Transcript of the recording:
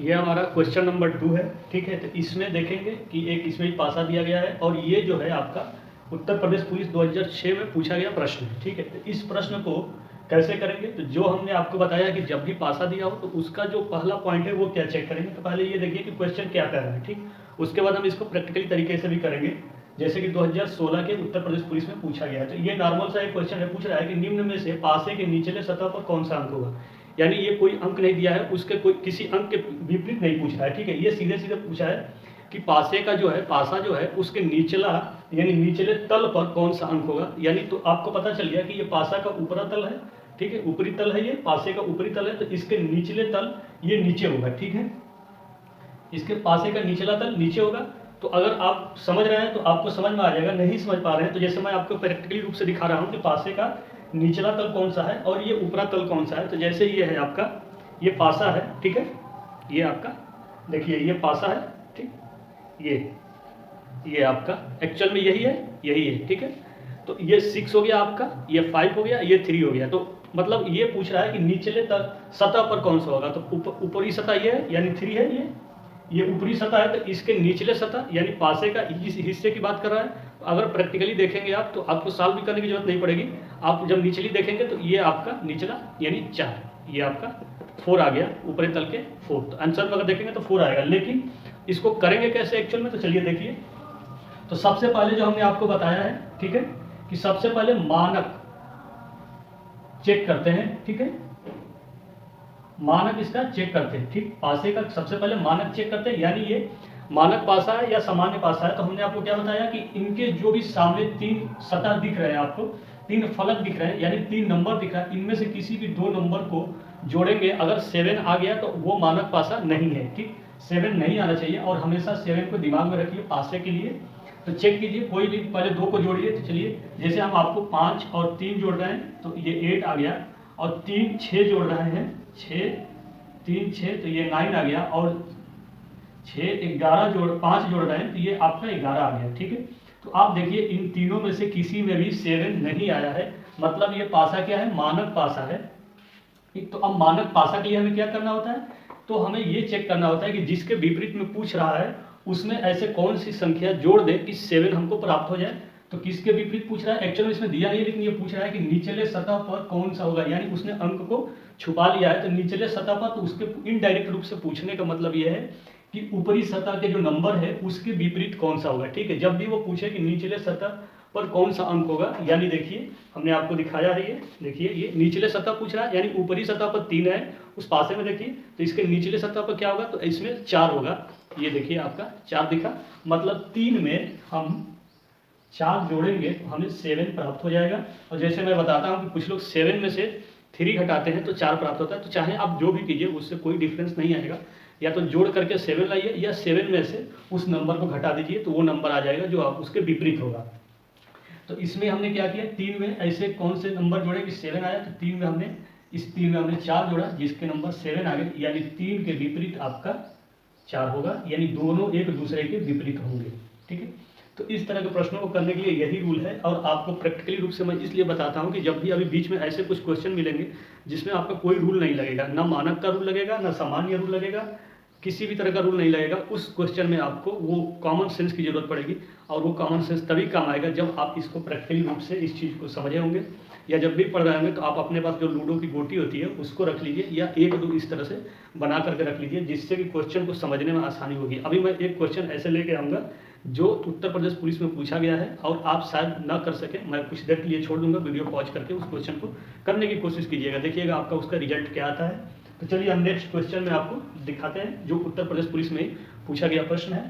ये हमारा question number 2 है, ठीक है। तो इसमें देखेंगे कि एक इसमें पासा दिया गया है और ये जो है आपका उत्तर प्रदेश पुलिस 2006 में पूछा गया प्रश्न है, ठीक है। तो इस प्रश्न को कैसे करेंगे, तो जो हमने आपको बताया कि जब भी पासा दिया हो तो उसका जो पहला पॉइंट है वो क्या चेक करेंगे। तो पहले ये देखिए कि क्वेश्चन क्या कर रहा है, ठीक। उसके बाद हम इसको प्रैक्टिकली तरीके से भी करेंगे, जैसे कि 2016 के उत्तर प्रदेश पुलिस में पूछा गया है। तो ये नॉर्मल सा एक क्वेश्चन है, पूछ रहा है कि निम्न में से पासे के निचले सतह पर कौन सा अंक होगा। यानी ये कोई अंक नहीं दिया है, उसके कोई किसी अंक के विपरीत नहीं पूछ रहा है, ठीक है। ये सीधे सीधे पूछा है कि पासे का जो है, पासा जो है उसके निचला यानी निचले तल पर कौन सा अंक होगा। यानी तो आपको पता चल गया कि ये पासा का ऊपरा तल है, ठीक है, ऊपरी तल है, ये पासे का ऊपरी तल है, तो इसके निचले तल ये नीचे होगा, ठीक है। इसके पासे का निचला तल नीचे होगा। तो अगर आप समझ रहे हैं तो आपको समझ में आ जाएगा, नहीं समझ पा रहे हैं तो जैसे मैं आपको प्रैक्टिकली रूप से दिखा रहा हूँ कि पासे का निचला तल कौन सा है और ये ऊपरा तल कौन सा है। तो जैसे ये है आपका, ये पासा है, ठीक है, ये आपका देखिए ये पासा है, ठीक, ये आपका एक्चुअल में यही है, ठीक है। तो ये 6 हो गया आपका, ये 5 हो गया, ये 3 हो गया। तो मतलब ये पूछ रहा है कि निचले तल सतह पर कौन सा होगा। तो ऊपरी सतह ये है यानी 3 है, ये ऊपरी सतह है, तो इसके निचले सतह यानी पासे का इस हिस्से की बात कर रहा है। अगर प्रैक्टिकली देखेंगे आप तो आपको सॉल्व भी करने की जरूरत नहीं पड़ेगी। आप जब निचली देखेंगे तो ये आपका निचला यानी 4, ये आपका 4 आ गया, ऊपरी तल के 4। तो आंसर में अगर देखेंगे तो 4 आएगा। लेकिन इसको करेंगे कैसे एक्चुअल में, तो चलिए देखिए। तो सबसे पहले जो हमने आपको बताया है, ठीक है, कि सबसे पहले मानक चेक करते हैं, ठीक है, मानक इसका चेक करते हैं, ठीक। पासे का सबसे पहले मानक चेक करते हैं, यानी ये मानक पासा है या सामान्य पासा है। तो हमने आपको क्या बताया कि इनके जो भी सामने 3 सतह दिख रहे हैं, आपको 3 फलक दिख रहे हैं यानी 3 नंबर दिख रहा है, इनमें से किसी भी 2 नंबर को जोड़ेंगे। अगर 7 आ गया तो वो मानक पासा नहीं है, ठीक। 7 नहीं आना चाहिए और हमेशा 7 को दिमाग में रखिए पासे के लिए। तो चेक कीजिए, कोई भी पहले 2 को जोड़िए। तो चलिए, जैसे हम आपको 5 और 3 जोड़ रहे हैं तो ये 8 आ गया, और 3 6 जोड़ रहे हैं, 3 6 तो ये 9 आ गया, और 6 11 5 जोड़ रहे हैं तो ये आपका 11 आ गया, ठीक है। तो आप देखिए इन तीनों में से किसी में भी 7 नहीं आया है, मतलब ये पासा क्या है, मानक पासा है, ठीक। तो अब मानक पासा के लिए हमें क्या करना होता है, तो हमें ये चेक करना होता है कि जिसके विपरीत में पूछ रहा है उसमें ऐसे कौन सी संख्या जोड़ दे कि 7 हमको प्राप्त हो जाए। तो किसके विपरीत पूछ रहा है, एक्चुअली में इसमें दिया नहीं, लेकिन ये पूछ रहा है कि निचले सतह पर कौन सा होगा, यानी उसने अंक को छुपा लिया है। तो निचले सतह पर, तो उसके इनडायरेक्ट रूप से पूछने का मतलब ये है कि ऊपरी सतह के जो नंबर है उसके विपरीत कौन सा होगा, ठीक है। जब भी वो पूछे कि निचले सतह पर कौन सा अंक होगा, यानी देखिए हमने आपको दिखाया है, ये देखिए ये निचले सतह पूछ रहा है, यानी ऊपरी सतह पर 3 है उस पासे में, देखिए तो इसके निचले सतह पर क्या होगा, तो इसमें 4 होगा। ये देखिए आपका 4 दिखा, मतलब 3 में हम 4 जोड़ेंगे तो हमें 7 प्राप्त हो जाएगा। और जैसे मैं बताता हूँ कि कुछ लोग 7 में से 3 घटाते हैं तो 4 प्राप्त होता है। तो चाहे आप जो भी कीजिए उससे कोई डिफरेंस नहीं आएगा, या तो जोड़ करके 7 लाइए या 7 में से उस नंबर को घटा दीजिए, तो वो नंबर आ जाएगा जो आप उसके विपरीत होगा। तो इसमें हमने क्या किया, 3 में ऐसे कौन से नंबर जोड़े कि 7 आया, तो 3 में हमने 4 जोड़ा जिसके नंबर 7 आ गए, यानी 3 के विपरीत आपका 4 होगा, यानी दोनों एक दूसरे के विपरीत होंगे, ठीक है। तो इस तरह के प्रश्नों को करने के लिए यही रूल है, और आपको प्रैक्टिकली रूप से मैं इसलिए बताता हूँ कि जब भी अभी बीच में ऐसे कुछ क्वेश्चन मिलेंगे जिसमें आपका कोई रूल नहीं लगेगा, ना मानक का रूल लगेगा, ना सामान्य रूल लगेगा, किसी भी तरह का रूल नहीं लगेगा, उस क्वेश्चन में आपको वो कॉमन सेंस की जरूरत पड़ेगी। और वो कॉमन सेंस तभी काम आएगा जब आप इसको प्रैक्टिकली रूप से इस चीज़ को समझे होंगे, या जब भी पढ़ रहे होंगे तो आप अपने पास जो लूडो की गोटी होती है उसको रख लीजिए, या 1-2 इस तरह से बना करके रख लीजिए, जिससे कि क्वेश्चन को समझने में आसानी होगी। अभी मैं एक क्वेश्चन ऐसे लेके आऊँगा जो उत्तर प्रदेश पुलिस में पूछा गया है, और आप शायद ना कर सके, मैं कुछ देर के लिए छोड़ दूंगा, वीडियो पॉज करके उस क्वेश्चन को करने की कोशिश कीजिएगा, देखिएगा आपका उसका रिजल्ट क्या आता है। तो चलिए हम नेक्स्ट क्वेश्चन में आपको दिखाते हैं जो उत्तर प्रदेश पुलिस में पूछा गया प्रश्न है।